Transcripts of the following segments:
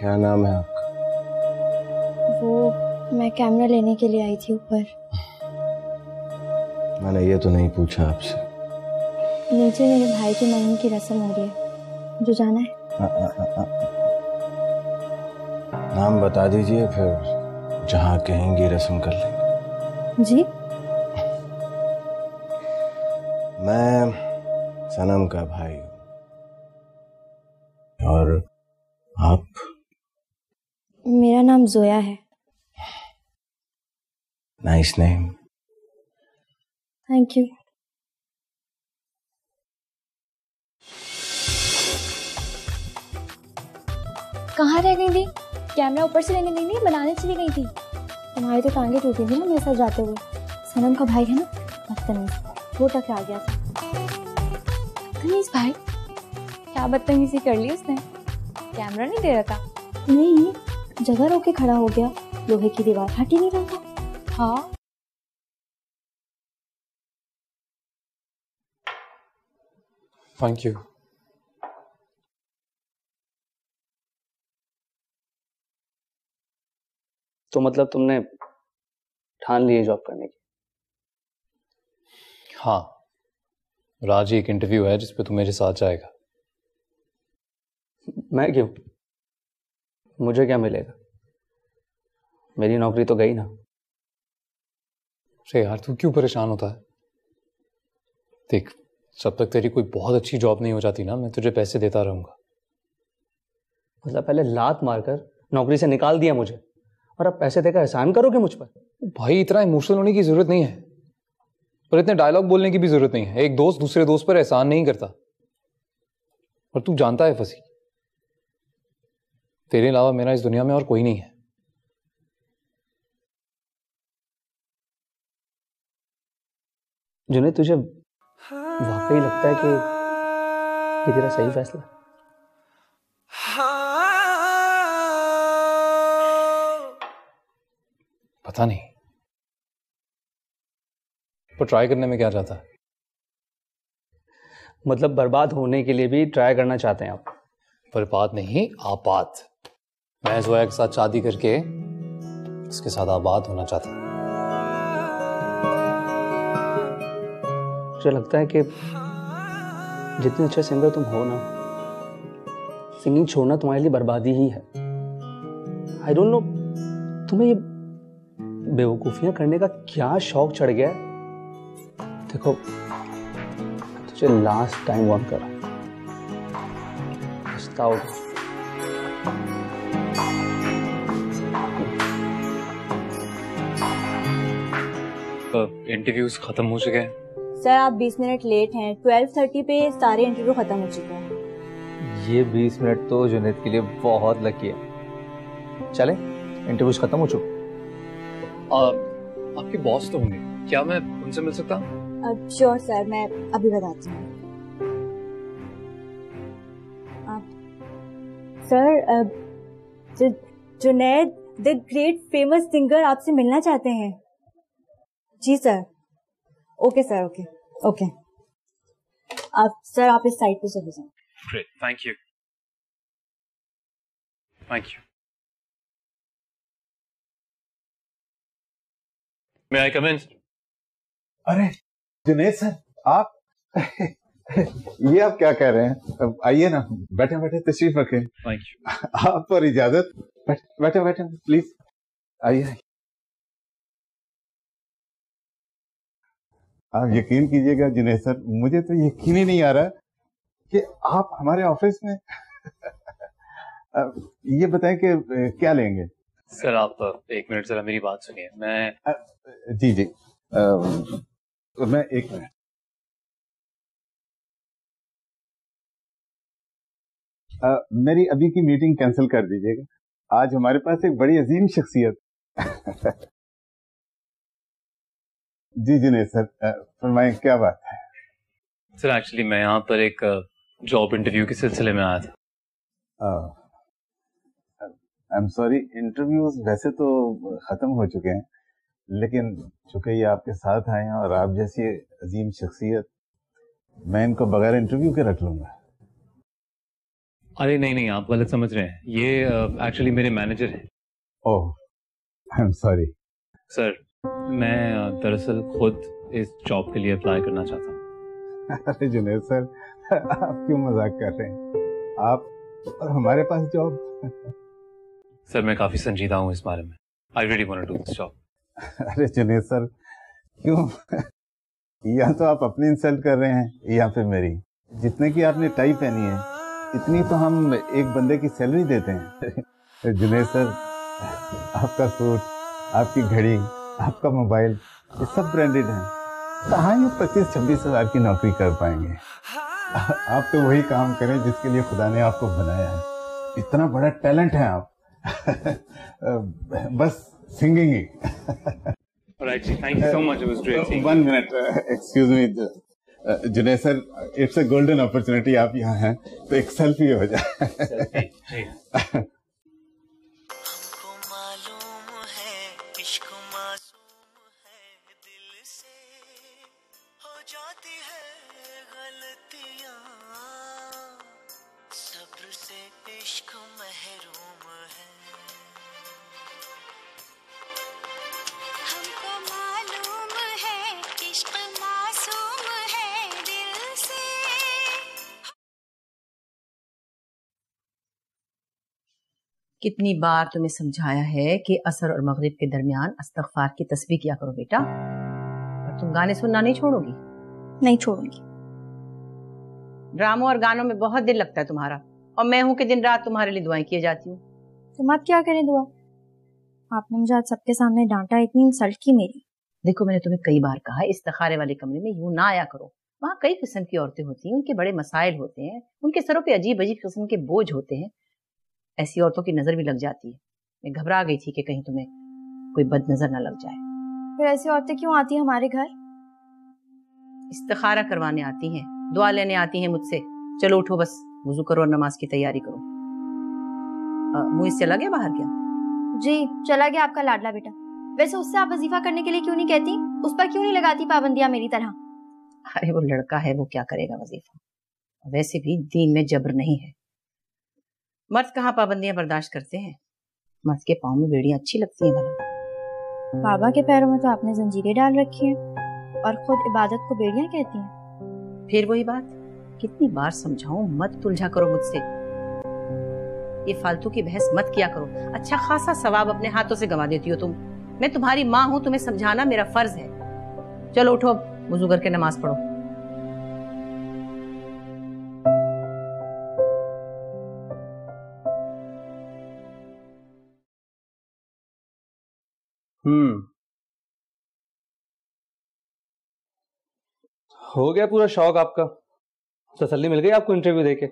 क्या नाम है आपका? वो मैं कैमरा लेने के लिए आई थी ऊपर। मैंने ये तो नहीं पूछा आपसे। नीचे मेरे भाई की मंगनी की रस्म हो रही है, जो जाना है। नाम बता दीजिए, फिर जहाँ कहेंगी रस्म कर लेंगे। जी? मैं सनम का भाई हूँ। और आप? मेरा नाम जोया है। Nice name. Thank you. कहाँ रह गई थी? कैमरा ऊपर से लेने गई थी, बनाने चली गई थी। तुम्हारी तो टांगे टूटी थी ना मेरे साथ जाते हुए। सनम का भाई है ना, बदतमीज, वो टकरा गया था। बदतमीज भाई? क्या बदतमीजी कर ली उसने? कैमरा नहीं दे रहा था? नहीं, जगह रोक के खड़ा हो गया, लोहे की दीवार हट ही नहीं रहा था। हाँ। Thank you. तो मतलब तुमने ठान ली है जॉब करने की? हाँ, राज, एक इंटरव्यू है जिसपे तू मेरे साथ जाएगा। मैं क्यों? मुझे क्या मिलेगा? मेरी नौकरी तो गई ना। अरे यार, तू क्यों परेशान होता है? देख, जब तक तेरी कोई बहुत अच्छी जॉब नहीं हो जाती ना, मैं तुझे पैसे देता रहूंगा। मतलब पहले लात मारकर नौकरी से निकाल दिया मुझे, और अब पैसे देकर एहसान करोगे मुझ पर? भाई, इतना इमोशनल होने की जरूरत नहीं है, पर इतने डायलॉग बोलने की भी जरूरत नहीं है। एक दोस्त दूसरे दोस्त पर एहसान नहीं करता। और तू जानता है फसी, तेरे अलावा मेरा इस दुनिया में और कोई नहीं है। जुनैद, तुझे वाकई लगता है कि ये तेरा सही फैसला है? पता नहीं, पर ट्राई करने में क्या जाता है। मतलब बर्बाद होने के लिए भी ट्राई करना चाहते हैं आप? बर्बाद नहीं, आबाद। मैं जोया के साथ शादी करके इसके साथ आबाद होना चाहता हूं। मुझे लगता है कि जितने अच्छे सिंगर तुम हो ना, सिंगिंग छोड़ना तुम्हारे लिए बर्बादी ही है। आई डोंट नो, तुम्हें ये बेवकूफियां करने का क्या शौक चढ़ गया है। देखो, तुझे लास्ट टाइम वार्न कर रहा हूं, पछताओ। इंटरव्यूज खत्म हो चुके हैं सर, आप 20 मिनट लेट हैं। 12:30 पे सारे इंटरव्यू खत्म हो चुके हैं। ये 20 मिनट तो जुनैद के लिए बहुत लकी है। चले, इंटरव्यूज खत्म हो चुके। आपके बॉस तो होंगे, क्या मैं उनसे मिल सकता हूँ? श्योर सर, मैं अभी बताती हूँ। Sir, Junaid the great famous singer आपसे मिलना चाहते हैं। जी sir. Okay sir, okay okay. आप इस साइड पे चले जाएं। Great, thank you. Thank you. May I come in? अरे जुनैद सर, आप ये आप क्या कह रहे हैं? आइए ना, बैठे बैठे तशरीफ रखें। Thank you. आप पर इजाजत। बैठे बैठे प्लीज, आइए। आप यकीन कीजिएगा जुनैद सर, मुझे तो यकीन ही नहीं आ रहा कि आप हमारे ऑफिस में ये बताएं कि क्या लेंगे? सर, आप एक मिनट जरा मेरी बात सुनिए। मैं जी जी, मैं एक मिनट। मेरी अभी की मीटिंग कैंसिल कर दीजिएगा। आज हमारे पास एक बड़ी अजीम शख्सियत जी जुनैद सर, फरमाएं क्या बात है? सर, एक्चुअली मैं यहाँ पर एक जॉब इंटरव्यू के सिलसिले में आया था। आई एम सॉरी, इंटरव्यूज वैसे तो खत्म हो चुके हैं, लेकिन चूंकि ये आपके साथ आए हैं और आप जैसी अजीम शख्सियत, मैं इनको बगैर इंटरव्यू के रख लूंगा। अरे नहीं नहीं, आप गलत समझ रहे हैं। ये एक्चुअली मेरे मैनेजर हैं। ओह, आई एम सॉरी। सर, मैं दरअसल खुद इस जॉब के लिए अप्लाई करना चाहता हूँ। अरे जुनैद सर, आप क्यों मजाक कर रहे हैं? आप और हमारे पास जॉब। सर, मैं काफी संजीदा हूँ इस बारे में। I really want to do this job. अरे जुनैद सर, क्यों? या तो आप अपनी इंसल्ट कर रहे हैं या फिर मेरी। जितने की आपने टाई पहनी है इतनी तो हम एक बंदे की सैलरी देते हैं। जुनैद सर, आपका सूट, आपकी घड़ी, आपका मोबाइल, ये सब ब्रांडेड हैं। कहाँ ये 25-26 हजार की नौकरी कर पाएंगे? आप तो वही काम करें जिसके लिए खुदा ने आपको बनाया है। इतना बड़ा टैलेंट है आप। बस singing he. Alright, thank you so much. It was great seeing you. 1 minute, excuse me, Junaid sir, it's a golden opportunity. आप यहाँ हैं तो एक सेल्फी हो जाए। हमको मालूम है इश्क मासूम है, दिल से हो जाती है गलतियाँ, सब्र से इश्क महरूम है। हमको मालूम है इश्क मासूम है, दिल से। कितनी बार तुम्हें समझाया है कि असर और मगरिब के दरमियान इस्तग़फ़ार की तस्बीह किया करो बेटा, पर तुम गाने सुनना नहीं छोड़ोगी। नहीं छोड़ूंगी। ड्रामों और गानों में बहुत दिल लगता है तुम्हारा, और मैं हूं कि दिन रात तुम्हारे लिए दुआएं किए जाती हूँ। तुम अब क्या करें दुआ? आपने मुझे आज सबके सामने डांटा, इतनी इंसल्ट की मेरी। देखो, मैंने तुम्हें कई बार कहा इस्तिखारे वाले कमरे में यूं ना आया करो। वहाँ कई किस्म की औरतें होती हैं, उनके बड़े मसाइल होते हैं, उनके सरों पे अजीब अजीब किस्म के बोझ होते हैं। ऐसी औरतों की नजर भी लग जाती है। मैं घबरा गई थी कि कहीं तुम्हें कोई बद नजर ना लग जाए। फिर ऐसी औरतें क्यों आती हैं हमारे घर? इस्तिखारा करवाने आती हैं, दुआ लेने आती हैं मुझसे। चलो उठो, बस वुजू करो और नमाज की तैयारी करो। मुइज़ चला गया बाहर क्या? जी चला गया आपका लाडला बेटा। वैसे उससे आप वजीफा करने के लिए क्यों नहीं कहती? उस पर क्यों नहीं लगाती पाबंदियां मेरी तरह? अरे वो लड़का है, वो क्या करेगा वजीफा। वैसे भी दीन में जबर नहीं है। मर्द कहाँ पाबंदियां बर्दाश्त करते हैं। मर्द के पाँव में बेड़ियां अच्छी लगती हैं भला। बाबा के पैरों में तो आपने जंजीरें डाल रखी हैं और खुद इबादत को बेड़ियां कहती हैं। फिर वही बात, कितनी बार समझाऊं, मत तुलझा करो मुझसे। ये फालतू की बहस मत किया करो। अच्छा खासा सवाब अपने हाथों से गंवा देती हो तुम। मैं तुम्हारी माँ हूं, तुम्हें समझाना मेरा फर्ज है। चलो उठो, वुजू करके नमाज पढ़ो। हो गया पूरा शौक आपका? तसल्ली मिल गई आपको इंटरव्यू देके?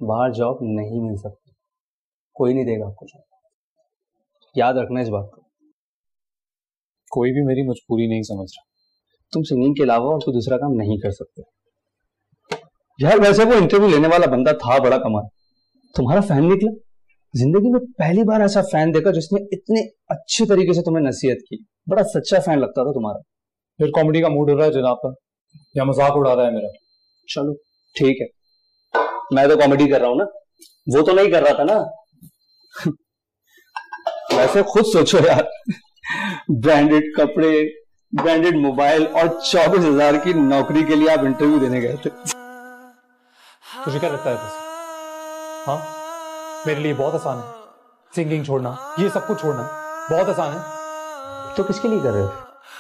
बाहर जॉब नहीं मिल सकती, कोई नहीं देगा आपको जॉब, याद रखना इस बात को। कोई भी मेरी मजबूरी नहीं समझ रहा। तुम सिंगिंग के अलावा और कोई दूसरा काम नहीं कर सकते यार। वैसे वो इंटरव्यू लेने वाला बंदा था बड़ा कमाल, तुम्हारा फैन निकला। जिंदगी में पहली बार ऐसा फैन देखा जिसने इतने अच्छे तरीके से तुम्हें नसीहत की। बड़ा सच्चा फैन लगता था तुम्हारा। फिर कॉमेडी का मूड हो रहा है जनाब पर, या मजाक उड़ा रहा है मेरा? चलो ठीक है, मैं तो कॉमेडी कर रहा हूं ना, वो तो नहीं कर रहा था ना। वैसे खुद सोचो यार, ब्रांडेड कपड़े, ब्रांडेड मोबाइल और 24,000 की नौकरी के लिए आप इंटरव्यू देने गए थे। तुझे क्या लगता है बस? हाँ, मेरे लिए बहुत आसान है सिंगिंग छोड़ना, ये सब कुछ छोड़ना बहुत आसान है। तो किसके लिए कर रहे हो?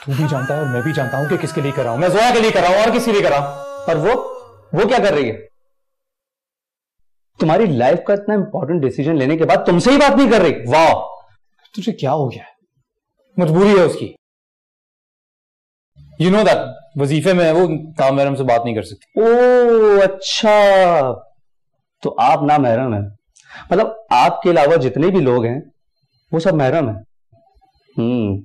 तू भी जानता है और मैं भी जानता हूं कि किसके लिए कर रहा हूं। मैं जोया के लिए कर रहा हूं, और किसके लिए कर रहा हूं? और वो क्या कर रही है? तुम्हारी लाइफ का इतना इंपॉर्टेंट डिसीजन लेने के बाद तुमसे ही बात नहीं कर रही। वाह, तुझे क्या हो गया है? मजबूरी है उसकी। यू नो दैट वजीफे में वो ना महरम से बात नहीं कर सकती। ओ अच्छा, तो आप ना महरम है, मतलब आपके अलावा जितने भी लोग हैं वो सब महरम है।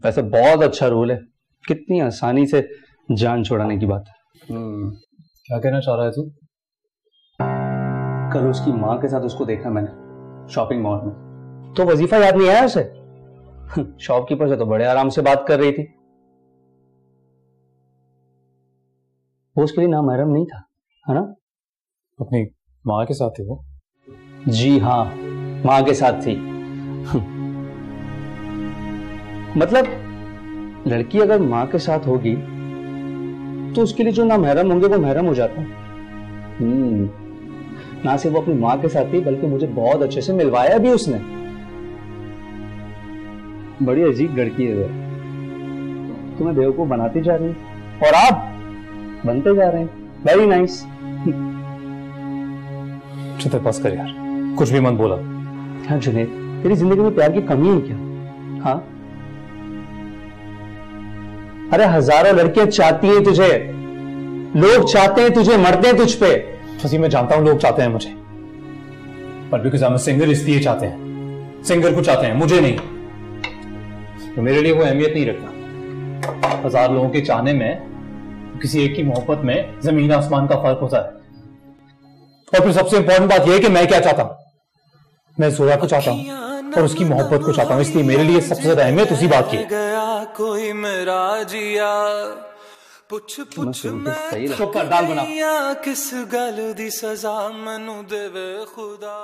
वैसे बहुत अच्छा रूल है, कितनी आसानी से जान छुड़ाने की बात है। क्या कहना चाह रहा है तू? कल उसकी माँ के साथ उसको देखा मैंने शॉपिंग मॉल में, तो वजीफा याद नहीं आया उसे? शॉपकीपर से तो बड़े आराम से बात कर रही थी। वो उसके लिए नामहरम नहीं था, है ना? अपनी माँ के साथ थी वो? जी हाँ, माँ के साथ थी। मतलब लड़की अगर माँ के साथ होगी तो उसके लिए जो ना महरम होंगे वो महरम हो जाता है। ना सिर्फ वो अपनी माँ के साथ थी बल्कि मुझे बहुत अच्छे से मिलवाया भी उसने। बड़ी अजीब लड़की है वो, तुम्हें बेवकूफ बनाती जा रही है और आप बनते जा रहे हैं। Very nice. चुप पास कर यार, कुछ भी मत बोला। हाँ जुनैद, तेरी जिंदगी में प्यार की कमी है क्या? हाँ, अरे हजारों लड़कियां चाहती हैं तुझे, लोग चाहते हैं तुझे, मरते हैं तुझ पे। फसी, मैं जानता हूं लोग चाहते हैं मुझे, पर बिकॉज आई एम सिंगर इसलिए चाहते हैं। सिंगर को चाहते हैं, मुझे नहीं। तो मेरे लिए वो अहमियत नहीं रखता। 1000 लोगों के चाहने में, किसी एक की मोहब्बत में जमीन आसमान का फर्क होता है। और फिर सबसे इंपॉर्टेंट बात यह है कि मैं क्या चाहता हूं। मैं जोया को चाहता हूं और उसकी मोहब्बत को चाहता हूं, इसलिए मेरे लिए सबसे ज्यादा अहमियत उसी बात की है। कोई मेरा जिया पुछ पुछ मैं चुप कर, दाल बना। किस गल दी सजा मैनू देवे खुदा।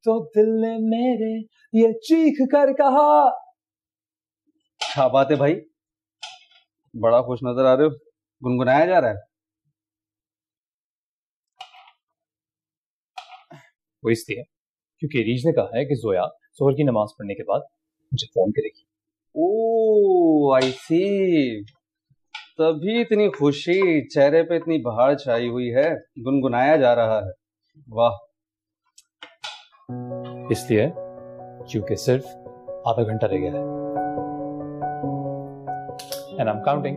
तो दिल ने मेरे ये चीख कर कहा। क्या बात है भाई, बड़ा खुश नजर आ रहे हो, गुनगुनाया जा रहा है। वो इसलिए क्योंकि रीज ने कहा है कि जोया जोहर की नमाज पढ़ने के बाद मुझे फोन करेगी। ओह आई सी, तभी इतनी खुशी चेहरे पे, इतनी बहार छाई हुई है, गुनगुनाया जा रहा है। वाह। इसलिए क्योंकि सिर्फ आधा घंटा रह गया है। And I am counting.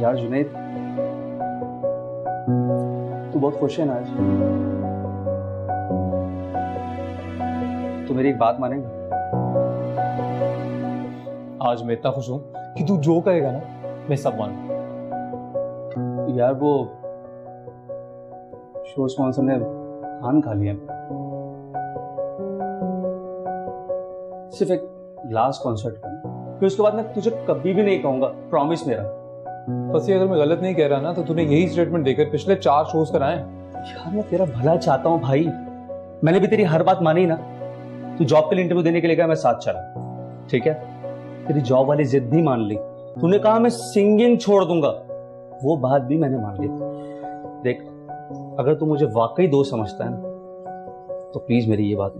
यार जुनैद, तू बहुत खुश है ना आज? तू मेरी एक बात मानेगा? आज मैं इतना खुश हूं कि तू जो कहेगा ना मैं सब मानूंगा। यार वो शो स्पॉन्सर ने खान खा लिया, सिर्फ एक लास्ट कॉन्सर्ट का, फिर उसके बाद मैं तुझे कभी भी नहीं कहूंगा, प्रॉमिस मेरा। फसी, अगर मैं गलत नहीं कह रहा ना तो तूने यही स्टेटमेंट देकर पिछले 4 शोज कराए। यार मैं तेरा भला चाहता हूँ भाई, मैंने भी तेरी हर बात मानी ना। तू जॉब के लिए इंटरव्यू देने के लिए गया, मैं साथ चला, ठीक है? तेरी जॉब वाली जिद भी मान ली, तूने कहा मैं सिंगिंग छोड़ दूंगा, वो बात भी मैंने मान ली। देख, अगर तू मुझे वाकई दोस्त समझता है ना तो प्लीज मेरी ये बात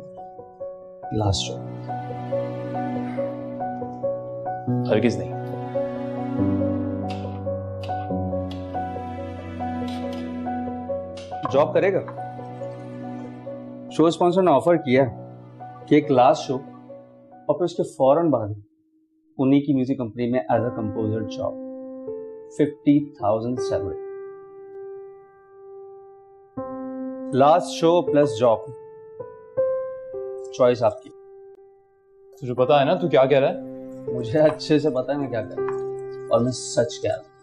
लास्ट हो। हरगिज नहीं। जॉब करेगा? शो स्पॉन्सर ने ऑफर किया कि एक लास्ट शो और फिर उसके फौरन बाद उन्हीं की म्यूजिक कंपनी में as a composer job, 50,000 salary. Last show plus job, choice आपकी। तुझे पता है ना तू क्या कह रहा है? मुझे अच्छे से पता है मैं क्या कर रहा हूं, और मैं सच कह रहा हूं।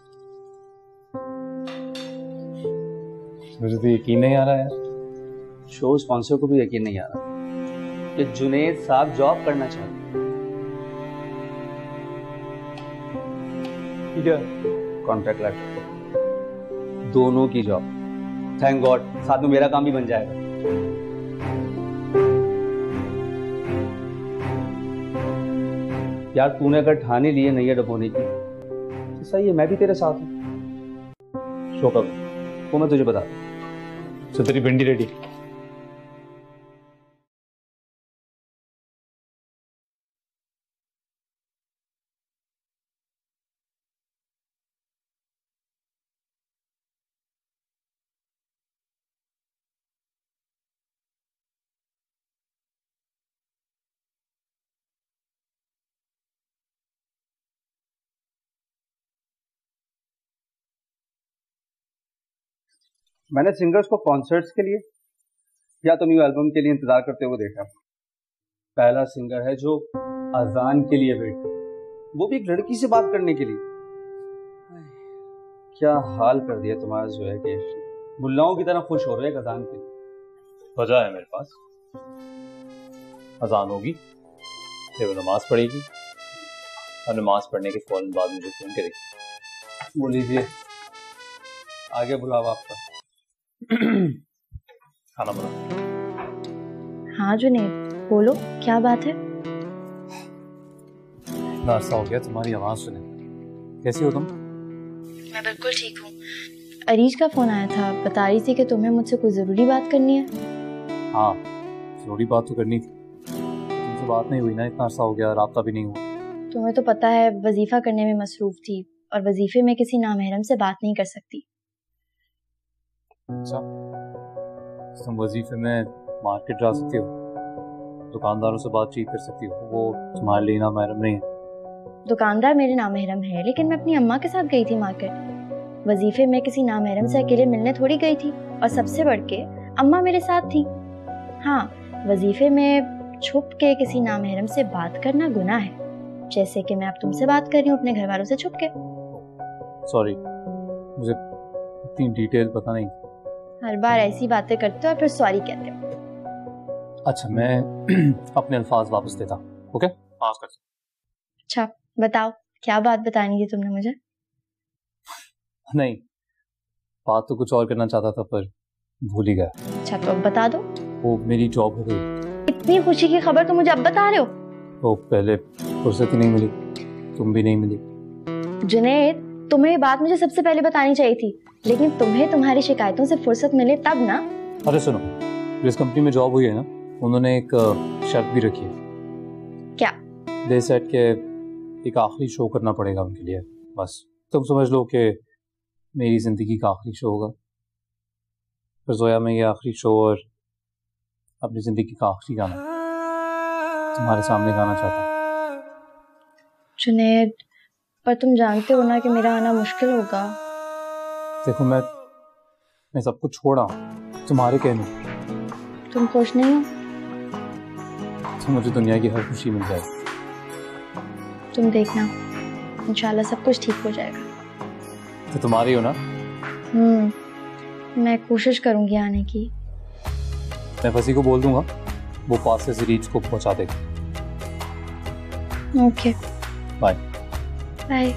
मुझे तो यकीन नहीं आ रहा है। शो स्पॉन्सर को भी यकीन नहीं आ रहा कि जुनैद साहब जॉब करना चाहते हैं। ठीक है, कॉन्ट्रैक्ट लेटर, दोनों की जॉब। थैंक गॉड, साथ में मेरा काम भी बन जाएगा। यार तूने अगर ठाने लिए नैया डबोने की तो सही है, मैं भी तेरे साथ हूं। शो कब वो मैं तुझे बता दूं। तो तेरी भिंडी रेडी? मैंने सिंगर्स को कॉन्सर्ट्स के लिए या तो न्यू एल्बम के लिए इंतजार करते हुए देखा। पहला सिंगर है जो अजान के लिए वेट, वो भी एक लड़की से बात करने के लिए। क्या हाल कर दिया तुम्हारा जोया के, मुल्लाओं की तरह खुश हो रहे हैं अजान के लिए। वजह है मेरे पास। अजान होगी, फिर वो नमाज पढ़ेगी और नमाज पढ़ने के फौरन बाद मुझे फोन करेगी। बोल लीजिए, आगे बुलावा आपका। खाना बना। हाँ जुनैद, बोलो क्या बात है? नाश्ता हो गया, तुम्हारी आवाज सुने। कैसी हो तुम? मैं बिल्कुल ठीक हूँ। अरीज का फोन आया था, बता रही थी कि तुम्हें मुझसे कोई जरूरी बात करनी है। हाँ, जरूरी बात तो करनी थी, तुमसे बात नहीं हुई ना, इतना अर्सा हो गया, राब्ता भी नहीं हुआ। तुम्हें तो पता है वजीफा करने में मसरूफ थी और वजीफे में किसी नामहरम से बात नहीं कर सकती। अच्छा, तुम वजीफे में मार्केट जा सकती हो, दुकानदारों से बातचीत कर सकती हो, वो तुम्हारे लिए नामहरम नहीं है। दुकानदार मेरे नामहरम है, लेकिन मैं अपनी अम्मा के साथ गई थी मार्केट। वजीफे में किसी नामहरम से अकेले मिलने थोड़ी गई थी, और सबसे बढ़ के अम्मा मेरे साथ थी। हाँ, वजीफे में छुप के किसी नामहरम से बात करना गुनाह है, जैसे कि मैं अब तुमसे बात कर रही हूँ अपने घर वालों से छुप के। सॉरी, मुझे इतनी डिटेल पता नहीं। हर बार ऐसी बातें करते हो और फिर सॉरी कहते हो। अच्छा, मैं अपने अल्फाज वापस देता हूँ। ओके, माफ कर। अच्छा बताओ, क्या बात बतानी थी तुमने मुझे? नहीं, बात तो कुछ और करना चाहता था पर भूल ही गया। अच्छा तो अब बता दो। वो मेरी जॉब हो गई। इतनी खुशी की खबर तो मुझे अब बता रहे हो? तो पहले फुर्सत ही नहीं मिली, तुम भी नहीं मिली। जुनैद, तुम्हें ये बात मुझे सबसे पहले बतानी चाहिए थी, लेकिन तुम्हें तुम्हारी शिकायतों से फुर्सत मिले तब ना। अरे सुनो, जिस कंपनी में जॉब हुई है ना, उन्होंने एक शर्त भी रखी है। क्या? दे सेट के एक आखिरी शो करना पड़ेगा उनके लिए। बस तुम समझ लो कि मेरी जिंदगी का आखिरी शो होगा। फिर जोया में ये आखिरी शो और अपनी जिंदगी का आखिरी गाना तुम्हारे सामने गाना चाहता हूँ। जुनैद, पर तुम जानते हो ना कि मेरा आना मुश्किल होगा। देखो, मैं सब कुछ छोड़ा तुम्हारे कहने। तुम खुश नहीं हो? तो मुझे दुनिया की हर खुशी मिल जाएगी। तुम देखना, इंशाल्लाह सब कुछ ठीक हो जाएगा। तो तुम्हारी हो ना? मैं कोशिश करूंगी आने की। मैं फसी को बोल दूंगा, वो पास से रीच को पहुंचा देगा। Okay, bye bye.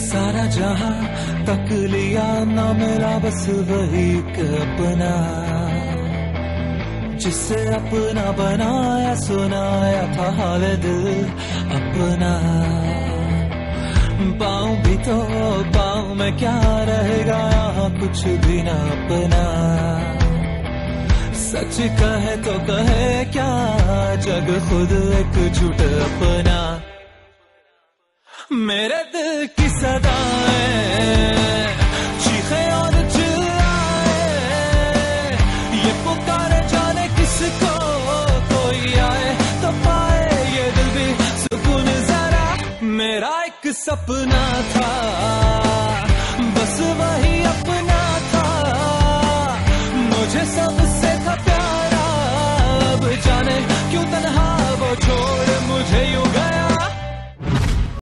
सारा जहां तक लिया ना मिला, बस वही एक अपना, जिससे अपना बनाया सुनाया था हाल दिल अपना। पाऊं भी तो पाऊं मैं, क्या रहेगा यहाँ कुछ भी ना अपना। सच कहे तो कहे क्या, जग खुद एक झूठ अपना। मेरे दिल की सदाएं चीखे और चिल्लाए, ये पुकारे जाने किसको, कोई आए तो पाए ये दिल भी सुकून जरा। मेरा एक सपना था, बस वही अपना था, मुझे सबसे था प्यारा। अब जाने क्यों तन्हा वो छोड़ मुझे यूं